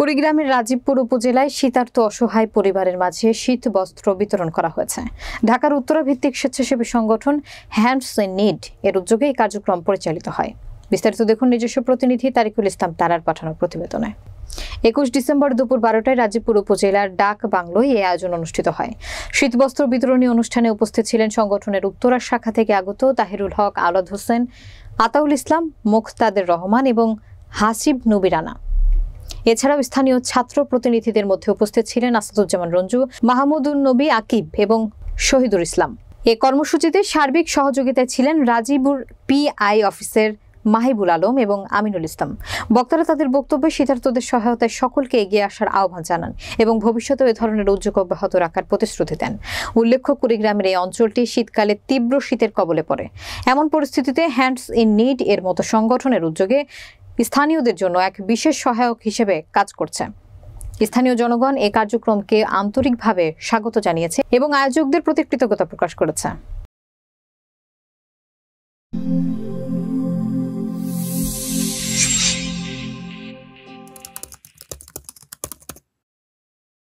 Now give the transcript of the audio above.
কুড়িগ্রামের রাজীবপুর উপজেলায় শীতার্ত অসহায় পরিবারের মাঝে শীত বস্ত্র বিতরণ করা হয়েছে। ঢাকার উত্তরা ভিত্তিক স্বেচ্ছাসেবী সংগঠন হ্যান্ডস ইন নিড এর উদ্যোগে এই কার্যক্রম পরিচালিত হয়। বিস্তারিত দেখুন নিজস্ব প্রতিনিধি তারিকুল ইসলাম তারার পাঠানো প্রতিবেদনে। 21 ডিসেম্বর দুপুর 12টায় রাজীবপুর উপজেলার ডাক বাংলোয় এই আয়োজন অনুষ্ঠিত হয়। শীতবস্ত্র বিতরণী অনুষ্ঠানে উপস্থিত ছিলেন সংগঠনের উত্তরা শাখা থেকে আগত তাহিরুল হক, আওলাদ হোসেন, আতাউল ইসলাম, মুখতাদের রহমান এবং হাসিব নবী রানা। এছাড়াও স্থানীয় ছাত্র প্রতিনিধিদের মধ্যে উপস্থিত ছিলেন আসাদুজ্জামান রঞ্জু, মাহমুদুন নবী আকিব এবং শহীদুল ইসলাম। এ কর্মসূচিতে সার্বিক সহযোগিতায় ছিলেন রাজীবপুর পিআই অফিসের মাহিবুল আলম এবং আমিনুল ইসলাম। বক্তারা তাদের বক্তব্যে শীতার্তদের সহায়তায় সকলকে এগিয়ে আসার আহ্বান জানান এবং ভবিষ্যতে এ ধরনের উদ্যোগ অব্যাহত রাখার প্রতিশ্রুতি দেন। উল্লেখ্য, কুড়িগ্রামের এই অঞ্চলটি শীতকালে তীব্র শীতের কবলে পড়ে। এমন পরিস্থিতিতে হ্যান্ডস ইন নিড এর মতো সংগঠনের উদ্যোগে স্থানীয়দের জন্য এক বিশেষ সহায়ক হিসেবে কাজ করছে। স্থানীয় জনগণ এই কার্যক্রমকে আন্তরিকভাবে স্বাগত জানিয়েছে এবং আয়োজকদের প্রতি কৃতজ্ঞতা প্রকাশ করেছে।